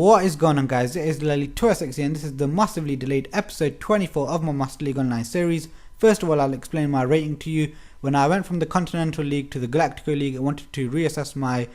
What is going on, guys? It is Lily 2SX here, and this is the massively delayed episode 24 of my Master League Online series. First of all, I'll explain my rating to you. When I went from the Continental League to the Galactico League, I wanted to reassess my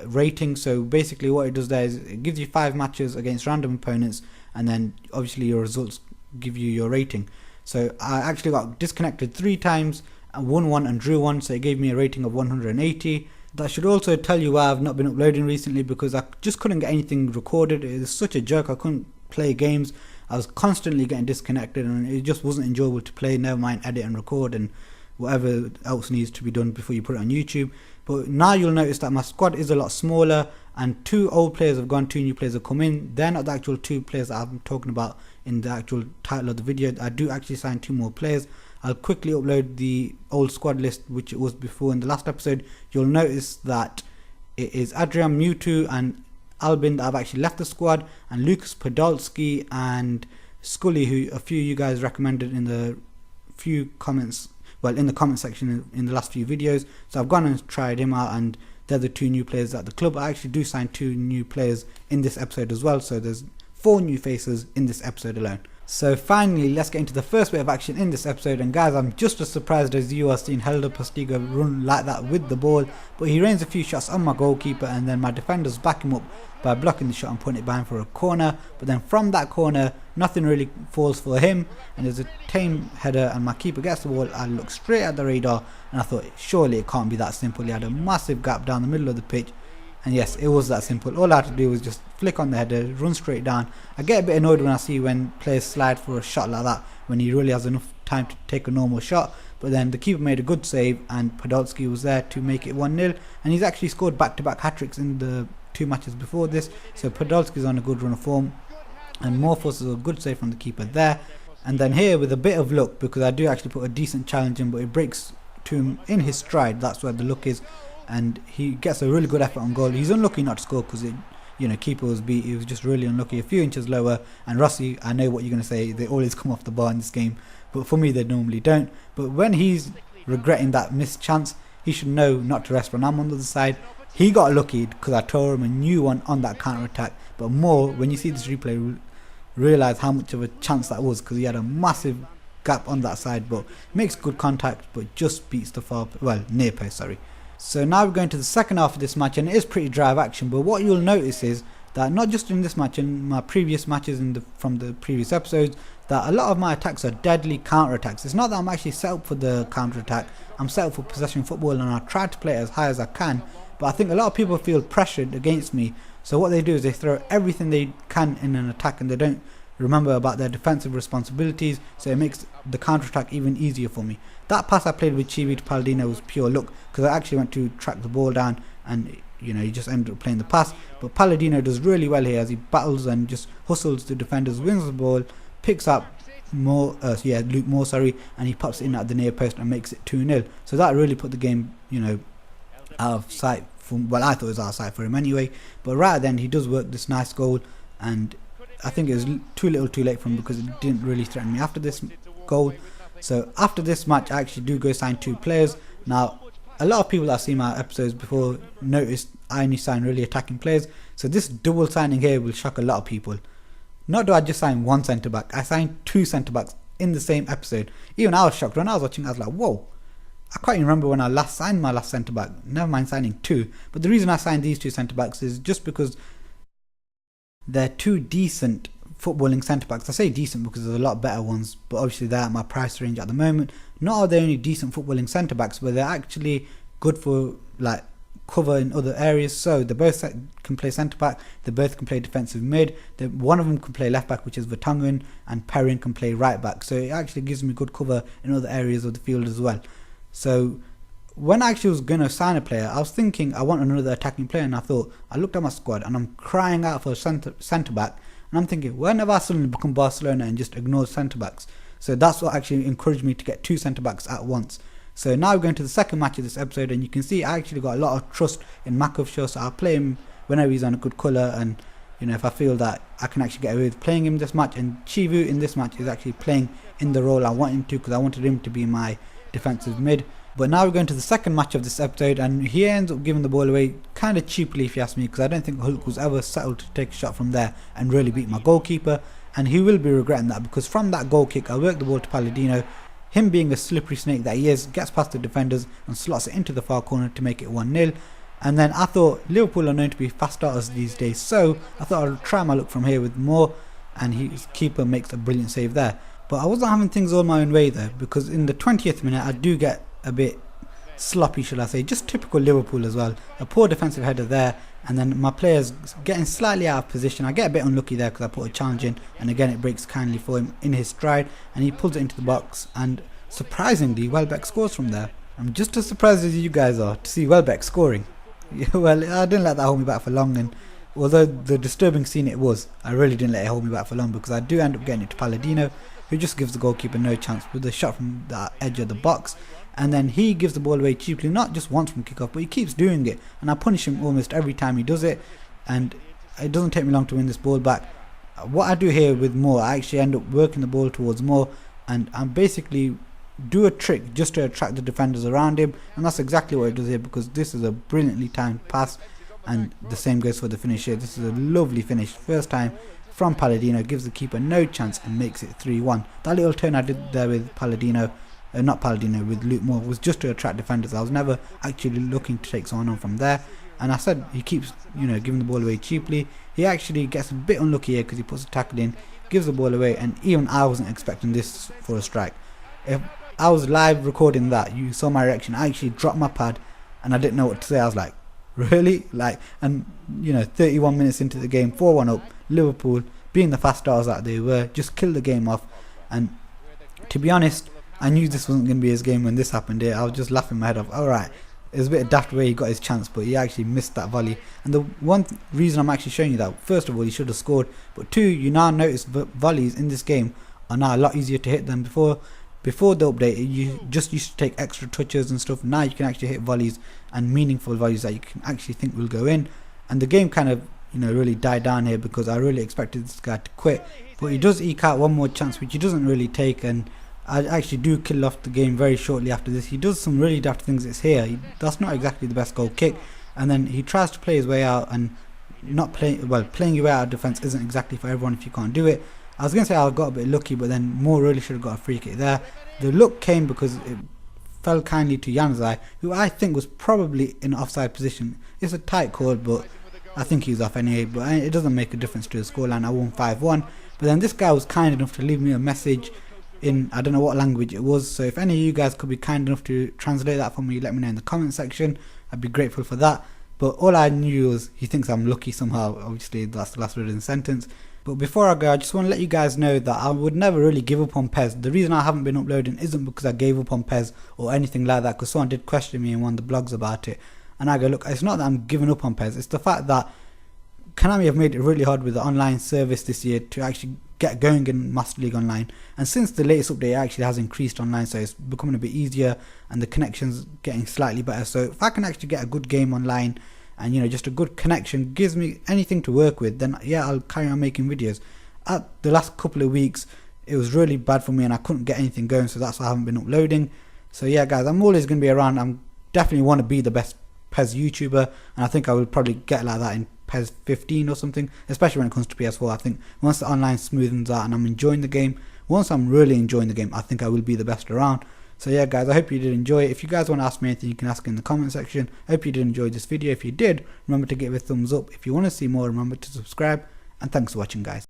rating. So basically what it does there is it gives you 5 matches against random opponents, and then obviously your results give you your rating. So I actually got disconnected 3 times, won 1 and drew 1, so it gave me a rating of 180. That should also tell you why I've not been uploading recently, because I just couldn't get anything recorded. It was such a joke. I couldn't play games. I was constantly getting disconnected, and it just wasn't enjoyable to play, never mind edit and record and whatever else needs to be done before you put it on YouTube. But now you'll notice that my squad is a lot smaller, and 2 old players have gone, 2 new players have come in. They're not the actual 2 players that I'm talking about in the actual title of the video. I do actually sign 2 more players. I'll quickly upload the old squad list, which it was before in the last episode. You'll notice that it is Adrian, Mewtwo and Albin that have actually left the squad, and Lucas Podolski and Scully, who a few of you guys recommended in the few comments, well, in the comment section in the last few videos. So I've gone and tried him out, and they're the 2 new players at the club. I actually do sign 2 new players in this episode as well, so there's 4 new faces in this episode alone. So finally, let's get into the first bit of action in this episode. And guys, I'm just as surprised as you are seeing Helder Postiga run like that with the ball, but he rains a few shots on my goalkeeper, and then my defenders back him up by blocking the shot and putting it behind for a corner. But then from that corner, nothing really falls for him, and there's a tame header, and my keeper gets the ball. I look straight at the radar, and I thought, surely it can't be that simple. He had a massive gap down the middle of the pitch. And yes, it was that simple. All I had to do was just flick on the header, run straight down. I get a bit annoyed when I see when players slide for a shot like that, when he really has enough time to take a normal shot. But then the keeper made a good save, and Podolski was there to make it 1-0. And he's actually scored back-to-back hat-tricks in the 2 matches before this. So Podolski's on a good run of form. And Morphos is a good save from the keeper there. And then here, with a bit of luck, because I do actually put a decent challenge in, but it breaks to him in his stride. That's where the luck is. And he gets a really good effort on goal. He's unlucky not to score because keeper was beat. He was just really unlucky, a few inches lower. And Rossi, I know what you're going to say, they always come off the bar in this game, but for me they normally don't. But when he's regretting that missed chance, he should know not to rest when I'm on the other side. He got lucky because I tore him a new one on that counter attack. But more, when you see this replay, realise how much of a chance that was, because he had a massive gap on that side, but makes good contact, but just beats the far, well, near post, sorry. So now we're going to the second half of this match, and it is pretty dry of action. But what you'll notice is that not just in this match, in my previous matches from the previous episodes, that a lot of my attacks are deadly counter attacks. It's not that I'm actually set up for the counter attack. I'm set up for possession football, and I try to play it as high as I can. But I think a lot of people feel pressured against me. So what they do is they throw everything they can in an attack, and they don't remember about their defensive responsibilities, so it makes the counter-attack even easier for me. That pass I played with Chibi to Palladino was pure luck, because I actually went to track the ball down, and he just ended up playing the pass. But Palladino does really well here as he battles and just hustles the defenders, wins the ball, picks up Luke Moore, and he pops it in at the near post and makes it 2-0. So that really put the game, out of sight. Well, I thought it was out of sight for him anyway. But right then, he does work this nice goal, and I think it was too little too late for him, because it didn't really threaten me after this goal. So after this match, I actually do go sign 2 players. Now, a lot of people that have seen my episodes before noticed I only sign really attacking players. So this double signing here will shock a lot of people. Not do I just sign 1 centre back, I signed 2 centre backs in the same episode. Even I was shocked when I was watching. I was like, whoa, I can't even remember when I last signed my last centre back, never mind signing 2. But the reason I signed these 2 centre backs is just because they're 2 decent footballing centre backs. I say decent because there's a lot better ones, but obviously they're at my price range at the moment. Not are they only decent footballing centre backs, but they're actually good for like cover in other areas. So they both can play centre back, they both can play defensive mid. One of them can play left back, which is Vertonghen, and Perrin can play right back. So it actually gives me good cover in other areas of the field as well. So when I actually was going to sign a player, I was thinking I want another attacking player, and I looked at my squad and I'm crying out for a centre back, and I'm thinking, when have I suddenly become Barcelona and just ignore centre backs? So that's what actually encouraged me to get 2 centre backs at once. So now we're going to the second match of this episode, and you can see I actually got a lot of trust in Makovsho, so I'll play him whenever he's on a good colour, and if I feel that I can actually get away with playing him this match. And Chivu in this match is actually playing in the role I want him to, because I wanted him to be my defensive mid. But now we're going to the second match of this episode, and he ends up giving the ball away kind of cheaply if you ask me, because I don't think Hulk was ever settled to take a shot from there and really beat my goalkeeper, and he will be regretting that, because from that goal kick I worked the ball to Palladino. Him being a slippery snake that he is, gets past the defenders and slots it into the far corner to make it 1-0. And then I thought Liverpool are known to be fast starters these days, so I thought I'd try my luck from here with Moore, and his keeper makes a brilliant save there. But I wasn't having things all my own way there, because in the 20th minute I do get a bit sloppy, should I say, just typical Liverpool as well. A poor defensive header there, and then my players getting slightly out of position. I get a bit unlucky there because I put a challenge in, and again it breaks kindly for him in his stride, and he pulls it into the box, and surprisingly Welbeck scores from there. I'm just as surprised as you guys are to see Welbeck scoring. Yeah, well, I didn't let that hold me back for long, and although the disturbing scene it was, I really didn't let it hold me back for long, because I do end up getting it to Palladino, who just gives the goalkeeper no chance with a shot from the edge of the box. And then he gives the ball away cheaply, not just once from kickoff, but he keeps doing it, and I punish him almost every time he does it, and it doesn't take me long to win this ball back. What I do here with Moore, I actually end up working the ball towards Moore, and I basically do a trick just to attract the defenders around him, and that's exactly what he does here, because this is a brilliantly timed pass, and the same goes for the finish here. This is a lovely finish, first time from Palladino, gives the keeper no chance and makes it 3-1. That little turn I did there with Palladino, not Palladino, with Luke Moore, was just to attract defenders. I was never actually looking to take someone on from there, and I said he keeps, giving the ball away cheaply. He actually gets a bit unlucky here because he puts a tackle in, gives the ball away, and even I wasn't expecting this for a strike. If I was live recording that, you saw my reaction. I actually dropped my pad and I didn't know what to say. I was like, really? And 31 minutes into the game, 4-1 up, Liverpool, being the fast stars that they were, just killed the game off. And to be honest, I knew this wasn't going to be his game when this happened here. I was just laughing my head off. Alright, it was a bit of daft way he got his chance, but he actually missed that volley. And the one reason I'm actually showing you that, first of all, he should have scored, but two, you now notice volleys in this game are now a lot easier to hit than before. Before the update, you just used to take extra touches and stuff. Now you can actually hit volleys, and meaningful volleys that you can actually think will go in. And the game kind of, really died down here, because I really expected this guy to quit. But he does eke out one more chance, which he doesn't really take, and I actually do kill off the game very shortly after this. He does some really daft things. It's here. That's not exactly the best goal kick. And then he tries to play his way out, and playing your way out of defence isn't exactly for everyone if you can't do it. I was going to say I got a bit lucky, but then Moore really should have got a free kick there. The luck came because it fell kindly to Januzaj, who I think was probably in offside position. It's a tight call, but I think he was off anyway. But it doesn't make a difference to the scoreline. I won 5-1. But then this guy was kind enough to leave me a message in, I don't know what language it was. So if any of you guys could be kind enough to translate that for me, let me know in the comment section. I'd be grateful for that. But all I knew was he thinks I'm lucky somehow. Obviously, that's the last word in the sentence. But before I go, I just want to let you guys know that I would never really give up on PES. The reason I haven't been uploading isn't because I gave up on PES or anything like that, because someone did question me in one of the blogs about it. And I go, look, it's not that I'm giving up on PES, it's the fact that Konami have made it really hard with the online service this year to actually get going in Master League Online. And since the latest update, it actually has increased online, so it's becoming a bit easier and the connection's getting slightly better. So if I can actually get a good game online, and just a good connection, gives me anything to work with, then yeah, I'll carry on making videos. At the last couple of weeks, it was really bad for me and I couldn't get anything going, so that's why I haven't been uploading. So yeah guys, I'm always going to be around. I'm definitely want to be the best PES YouTuber, and I think I will probably get like that in PES 15 or something, especially when it comes to PS4. I think once the online smoothens out and I'm enjoying the game, once I'm really enjoying the game, I think I will be the best around. So yeah guys, I hope you did enjoy it. If you guys want to ask me anything, you can ask in the comment section. I hope you did enjoy this video. If you did, remember to give it a thumbs up. If you want to see more, remember to subscribe, and thanks for watching guys.